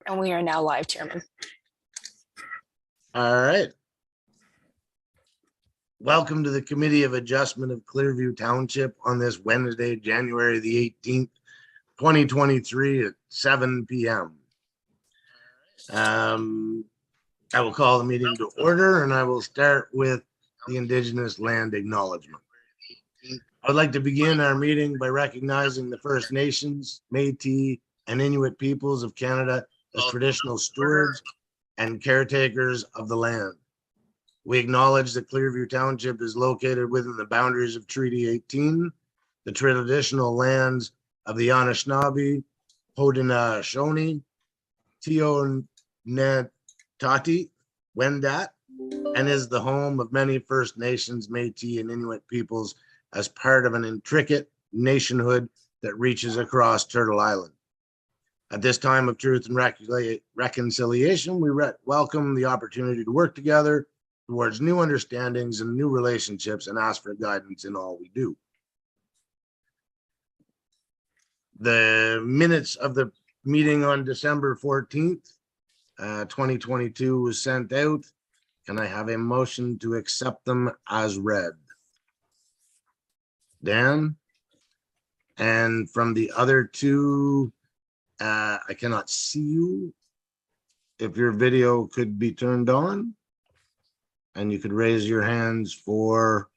And we are now live, Chairman. All right. Welcome to the Committee of Adjustment of Clearview Township on this Wednesday, January the 18th, 2023 at 7 p.m. I will call the meeting to order and I will start with the Indigenous Land Acknowledgement. I would like to begin our meeting by recognizing the First Nations, Métis, and Inuit peoples of Canada as traditional stewards and caretakers of the land. We acknowledge that Clearview Township is located within the boundaries of Treaty 18, the traditional lands of the Anishinaabe, Haudenosaunee, Teonetati, Wendat, and is the home of many First Nations, Métis, and Inuit peoples as part of an intricate nationhood that reaches across Turtle Island. At this time of truth and reconciliation, we welcome the opportunity to work together towards new understandings and new relationships and ask for guidance in all we do. The minutes of the meeting on December 14th, 2022 was sent out. Can I have a motion to accept them as read? Dan? And from the other two, I cannot see you. If your video could be turned on and you could raise your hands for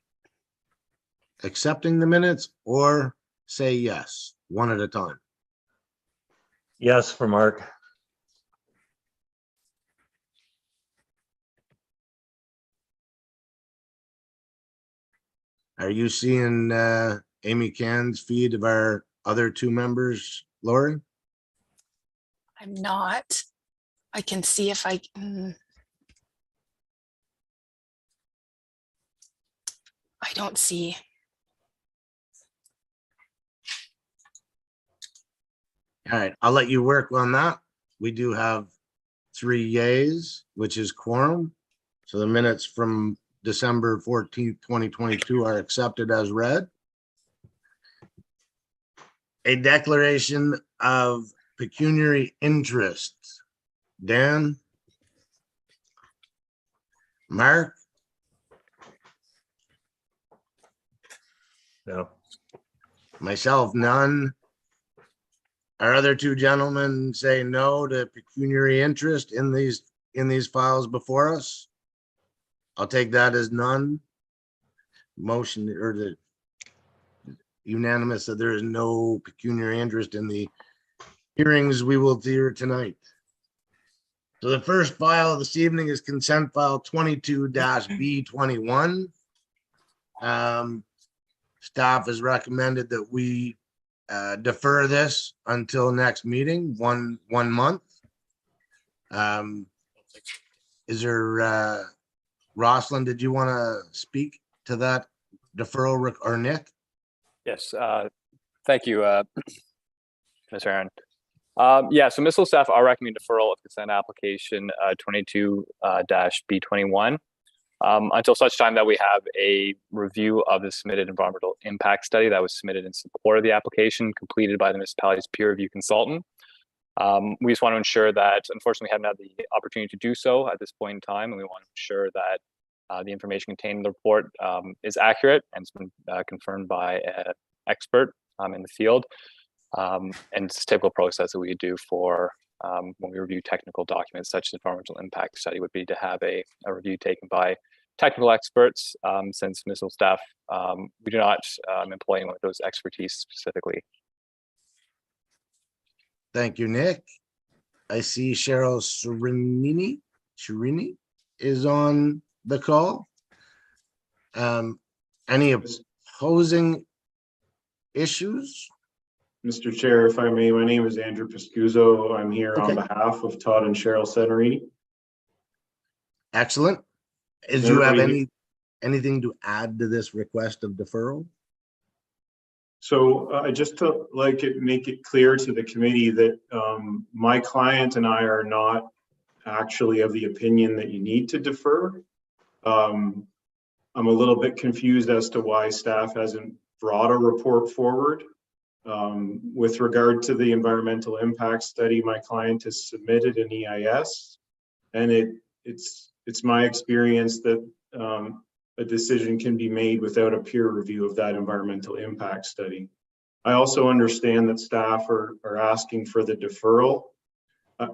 accepting the minutes or say yes, one at a time. Yes, for Mark. Are you seeing Amy Cann's feed of our other two members, Lori? I'm not. I can see if I I don't see. All right, I'll let you work on that. We do have 3 yays, which is quorum. So the minutes from December 14th, 2022 are accepted as read. A declaration of pecuniary interest. Dan? Mark? No. Myself, none. Our other two gentlemen say no to pecuniary interest in these files before us. I'll take that as none. Motion or the unanimous that there is no pecuniary interest in the hearings we will hear tonight. So the first file this evening is consent file 22-B21. Staff has recommended that we defer this until next meeting, one month. Is there Rosalind, did you want to speak to that deferral, or Nick? Yes, thank you, Ms. Aaron. Yeah, so Missile staff are recommending deferral of consent application 22-B21 until such time that we have a review of the submitted environmental impact study that was submitted in support of the application completed by the municipality's peer review consultant. We just want to ensure that, unfortunately, we haven't had the opportunity to do so at this point in time, and we want to ensure that the information contained in the report is accurate and it's been confirmed by an expert in the field. And it's a typical process that we do for when we review technical documents such as environmental impact study would be to have a review taken by technical experts. Since Missile staff, we do not employ anyone with those expertise specifically. Thank you, Nick. I see Cheryl Sherini is on the call. Any opposing issues? Mr. Chair, if I may, my name is Andrew Pescuzzo. I'm here on behalf of Todd and Cheryl Senarini. Excellent. Do you have anything to add to this request of deferral? So just to make it clear to the committee that my client and I are not actually of the opinion that you need to defer. I'm a little bit confused as to why staff hasn't brought a report forward. With regard to the environmental impact study, my client has submitted an EIS, and it's my experience that a decision can be made without a peer review of that environmental impact study. I also understand that staff are asking for the deferral. I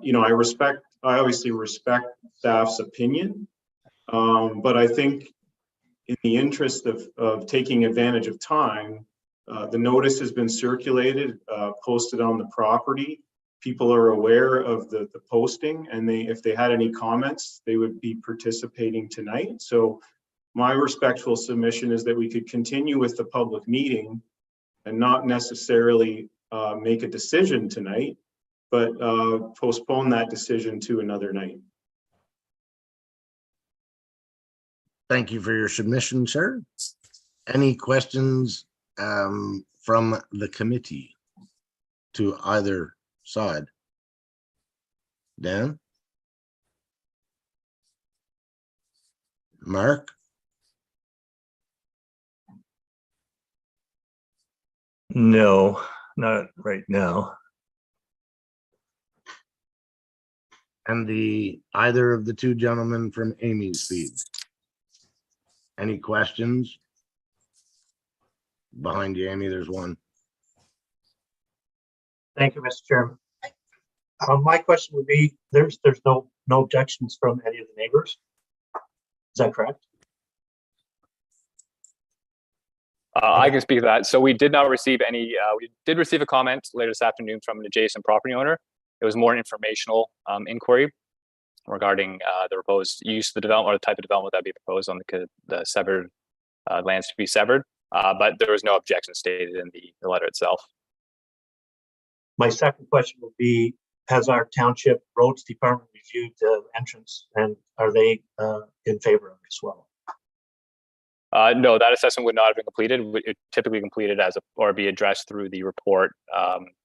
obviously respect staff's opinion, but I think in the interest of taking advantage of time, the notice has been circulated, posted on the property. People are aware of the posting, and if they had any comments, they would be participating tonight. So my respectful submission is that we could continue with the public meeting and not necessarily make a decision tonight, but postpone that decision to another night. Thank you for your submission, sir. Any questions from the committee to either side? Dan? Mark? No, not right now. And either of the two gentlemen from Amy's feed? Any questions? Behind you, Amy, there's one. Thank you, Mr. Chairman. My question would be, there's no objections from any of the neighbors. Is that correct? I can speak to that. So we did not receive any, we did receive a comment later this afternoon from an adjacent property owner. It was more an informational inquiry regarding the proposed use of the development or the type of development that would be proposed on the severed lands to be severed. But there was no objection stated in the letter itself. My second question would be, has our township roads department reviewed the entrance, and are they in favor of it as well? No, that assessment would not have been completed. It typically completed or be addressed through the report.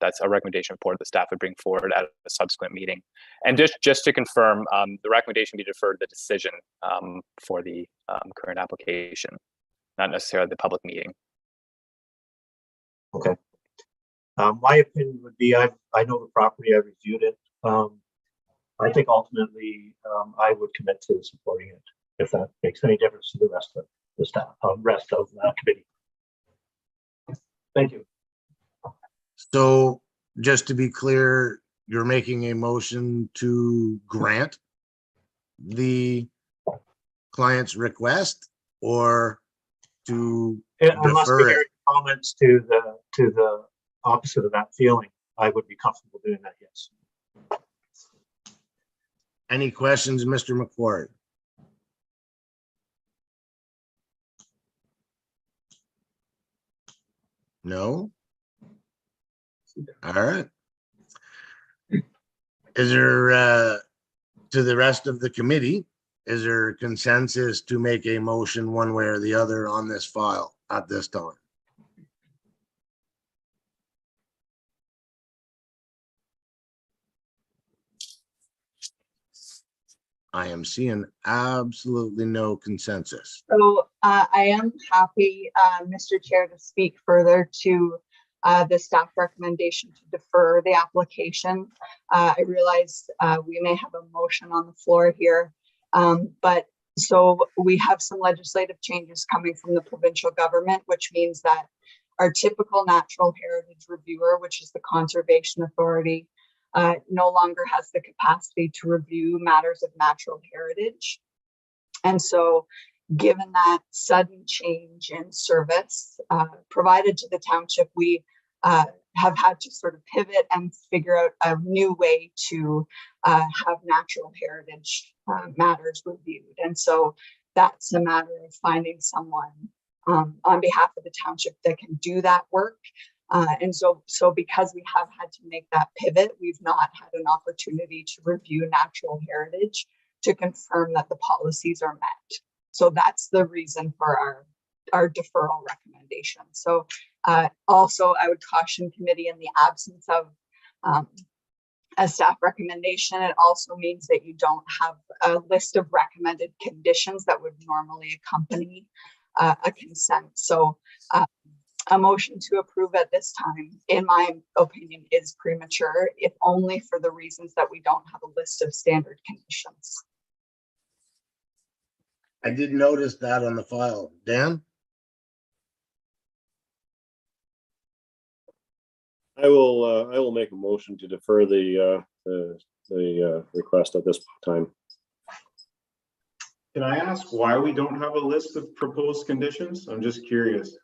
That's a recommendation report that staff would bring forward at a subsequent meeting. And just to confirm, the recommendation be deferred the decision for the current application, not necessarily the public meeting. Okay. My opinion would be, I know the property, I reviewed it. I think ultimately I would commit to supporting it, if that makes any difference to the rest of the staff, rest of the committee. Thank you. So just to be clear, you're making a motion to grant the client's request or to Unless defer we it? hear comments to the opposite of that feeling, I would be comfortable doing that, yes. Any questions, Mr. McQuarrie? No? All right. Is there, to the rest of the committee, is there consensus to make a motion one way or the other on this file at this time? I am seeing absolutely no consensus. So I am happy, Mr. Chair, to speak further to the staff recommendation to defer the application. I realize we may have a motion on the floor here, but so we have some legislative changes coming from the provincial government, which means that our typical natural heritage reviewer, which is the Conservation Authority, no longer has the capacity to review matters of natural heritage. And so given that sudden change in service provided to the township, we have had to sort of pivot and figure out a new way to have natural heritage matters reviewed. And so that's a matter of finding someone on behalf of the township that can do that work. And so because we have had to make that pivot, we've not had an opportunity to review natural heritage to confirm that the policies are met. So that's the reason for our deferral recommendation. So also I would caution committee, in the absence of a staff recommendation, it also means that you don't have a list of recommended conditions that would normally accompany a consent. So a motion to approve at this time, in my opinion, is premature, if only for the reasons that we don't have a list of standard conditions. I did notice that on the file. Dan? I will make a motion to defer the request at this time. Can I ask why we don't have a list of proposed conditions? I'm just curious.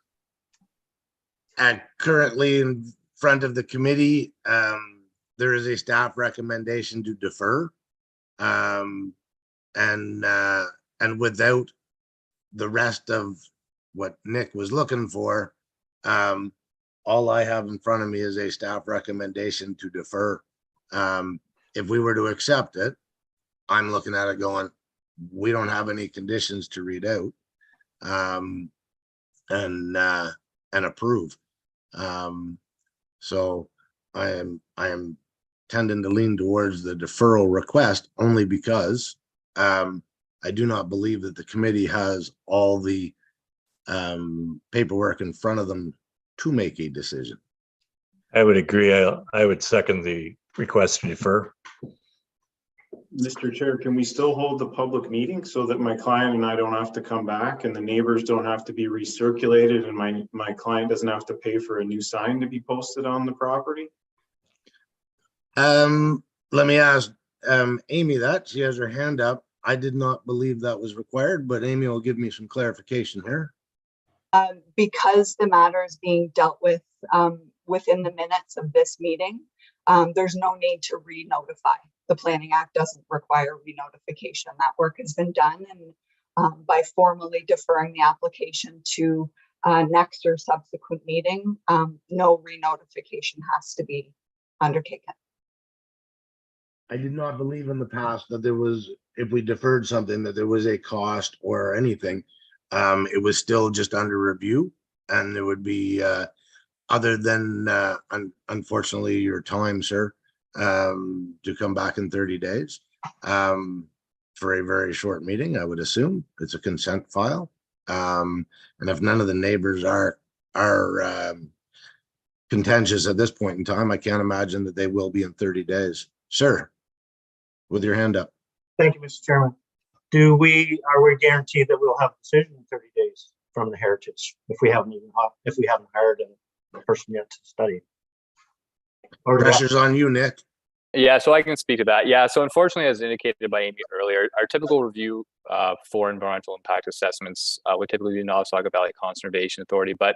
Currently in front of the committee, there is a staff recommendation to defer. And without the rest of what Nick was looking for, all I have in front of me is a staff recommendation to defer. If we were to accept it, I'm looking at it going, we don't have any conditions to read out and approve. So I am tending to lean towards the deferral request only because I do not believe that the committee has all the paperwork in front of them to make a decision. I would agree. I would second the request to defer. Mr. Chair, can we still hold the public meeting so that my client and I don't have to come back and the neighbors don't have to be recirculated and my client doesn't have to pay for a new sign to be posted on the property? Let me ask Amy that. She has her hand up. I did not believe that was required, but Amy will give me some clarification here. Because the matter is being dealt with within the minutes of this meeting, there's no need to re-notify. The Planning Act doesn't require re-notification. That work has been done, and by formally deferring the application to next or subsequent meeting, no re-notification has to be undertaken. I did not believe in the past that there was, if we deferred something, that there was a cost or anything. It was still just under review, and there would be, other than unfortunately your time, sir, to come back in 30 days for a very short meeting. I would assume it's a consent file, and if none of the neighbors are contentious at this point in time, I can't imagine that they will be in 30 days. Sir, with your hand up. Thank you, Mr. Chairman. Are we guaranteed that we'll have a decision in 30 days from the Heritage if we haven't hired a person yet to study? Or do we have- Pressure's on you, Nick. Yeah, so I can speak to that. Yeah, so unfortunately, as indicated by Amy earlier, our typical review for environmental impact assessments would typically be Nossauga Valley Conservation Authority, but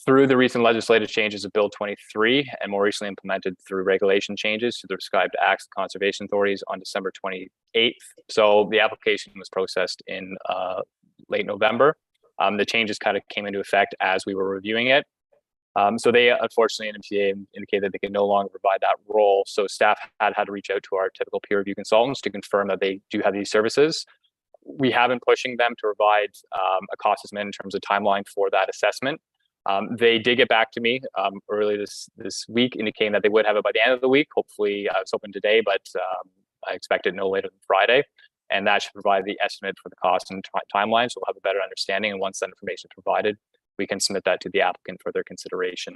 through the recent legislative changes of Bill 23 and more recently implemented through regulation changes to the prescribed acts of conservation authorities on December 28th. So the application was processed in late November. The changes kind of came into effect as we were reviewing it. So they unfortunately NMCA indicated that they can no longer provide that role. So staff had to reach out to our typical peer review consultants to confirm that they do have these services. We have been pushing them to provide a cost estimate in terms of timeline for that assessment. They did get back to me early this week, indicating that they would have it by the end of the week. Hopefully, I was hoping today, but I expect it no later than Friday. And that should provide the estimate for the cost and timeline, so we'll have a better understanding. And once that information is provided, we can submit that to the applicant for their consideration.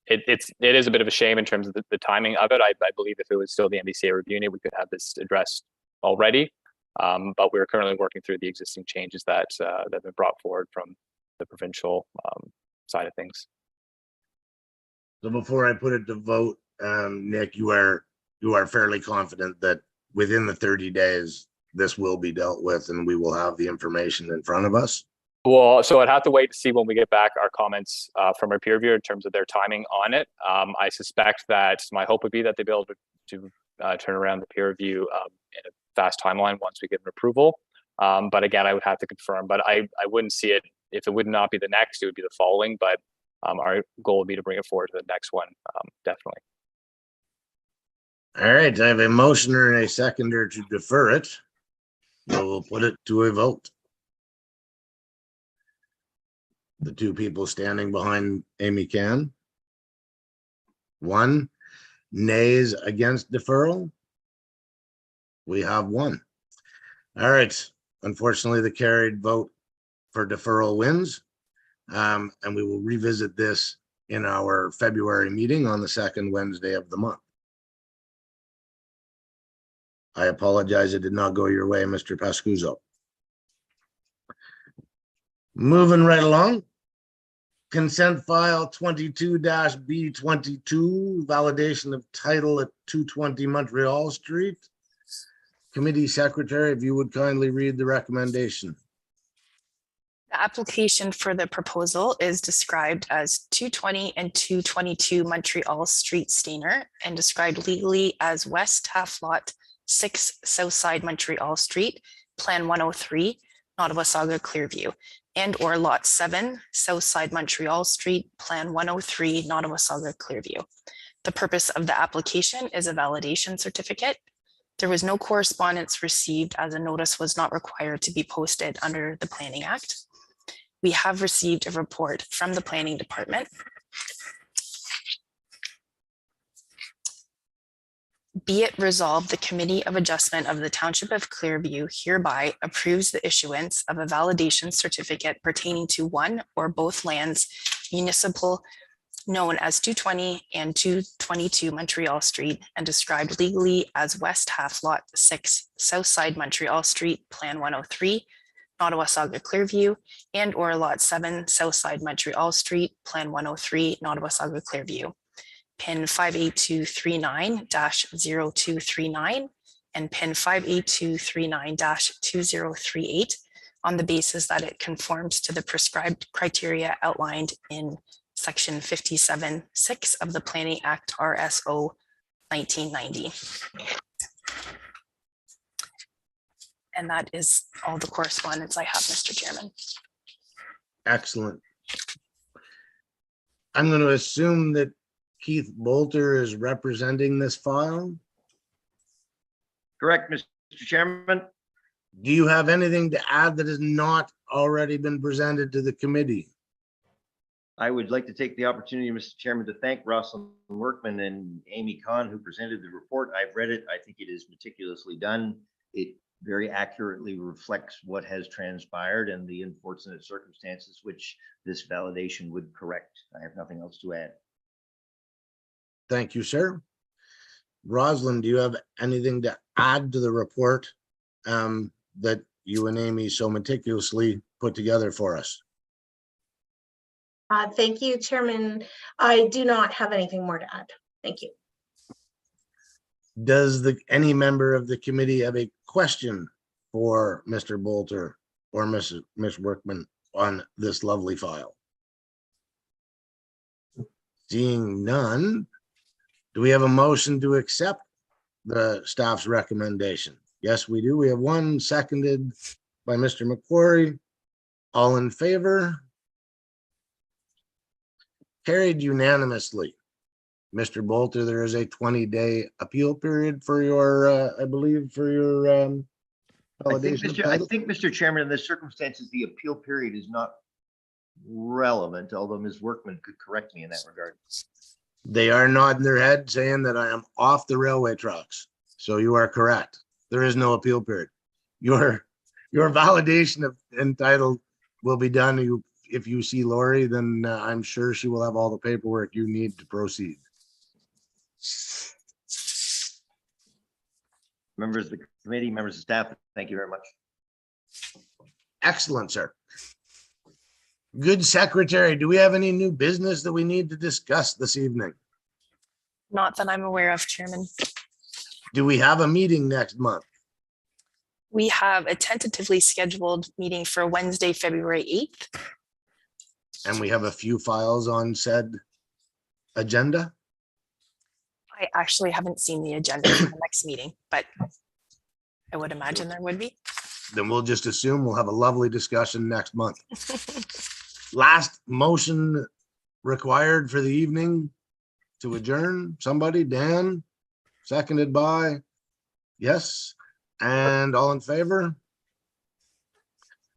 It is a bit of a shame in terms of the timing of it. I believe if it was still the MBCA reviewing it, we could have this addressed already. But we're currently working through the existing changes that have been brought forward from the provincial side of things. So before I put it to vote, Nick, you are fairly confident that within the 30 days, this will be dealt with and we will have the information in front of us? Well, so I'd have to wait to see when we get back our comments from our peer reviewer in terms of their timing on it. I suspect that my hope would be that they'd be able to turn around the peer review in a fast timeline once we get an approval. But again, I would have to confirm, but I wouldn't see it. If it would not be the next, it would be the following, but our goal would be to bring it forward to the next one, definitely. All right, I have a motioner and a seconder to defer it. We'll put it to a vote. The two people standing behind Amy Can. 1. Nays against deferral. We have 1. All right, unfortunately, the carried vote for deferral wins. And we will revisit this in our February meeting on the second Wednesday of the month. I apologize, it did not go your way, Mr. Pascuso. Moving right along. Consent file 22-B22, validation of title at 220 Montreal Street. Committee Secretary, if you would kindly read the recommendation. The application for the proposal is described as 220 and 222 Montreal Street, Stainer, and described legally as West Half Lot 6 Southside Montreal Street, Plan 103, Nottawasaga, Clearview, and or Lot 7 Southside Montreal Street, Plan 103, Nottawasaga, Clearview. The purpose of the application is a validation certificate. There was no correspondence received as a notice was not required to be posted under the Planning Act. We have received a report from the Planning Department. Be it resolved, the Committee of Adjustment of the Township of Clearview hereby approves the issuance of a validation certificate pertaining to one or both lands municipal known as 220 and 222 Montreal Street and described legally as West Half Lot 6 Southside Montreal Street, Plan 103, Nottawasaga, Clearview, and or Lot 7 Southside Montreal Street, Plan 103, Nottawasaga, Clearview. PIN 58239-0239 and PIN 58239-2038 on the basis that it conforms to the prescribed criteria outlined in Section 57(6) of the Planning Act RSO 1990. And that is all the correspondence I have, Mr. Chairman. Excellent. I'm going to assume that Keith Bolter is representing this file. Correct, Mr. Chairman. Do you have anything to add that has not already been presented to the committee? I would like to take the opportunity, Mr. Chairman, to thank Rosalind Workman and Amy Kahn, who presented the report. I've read it. I think it is meticulously done. It very accurately reflects what has transpired and the unfortunate circumstances which this validation would correct. I have nothing else to add. Thank you, sir. Rosalind, do you have anything to add to the report that you and Amy so meticulously put together for us? Thank you, Chairman. I do not have anything more to add. Thank you. Does any member of the committee have a question for Mr. Bolter or Miss Workman on this lovely file? Seeing none, do we have a motion to accept the staff's recommendation? Yes, we do. We have one, seconded by Mr. McQuarrie. All in favor? Carried unanimously. Mr. Bolter, there is a 20-day appeal period for your, I believe, for your validation of I title. think, Mr. Chairman, in this circumstances, the appeal period is not relevant, although Ms. Workman could correct me in that regard. They are nodding their head saying that I am off the railway tracks. So you are correct. There is no appeal period. Your validation of entitled will be done. If you see Lori, then I'm sure she will have all the paperwork you need to proceed. Members of the committee, members of staff, thank you very much. Excellent, sir. Good secretary, do we have any new business that we need to discuss this evening? Not that I'm aware of, Chairman. Do we have a meeting next month? We have a tentatively scheduled meeting for Wednesday, February 8th. And we have a few files on said agenda? I actually haven't seen the agenda for the next meeting, but I would imagine there would be. Then we'll just assume we'll have a lovely discussion next month. Last motion required for the evening to adjourn. Somebody, Dan, seconded by, yes, and all in favor?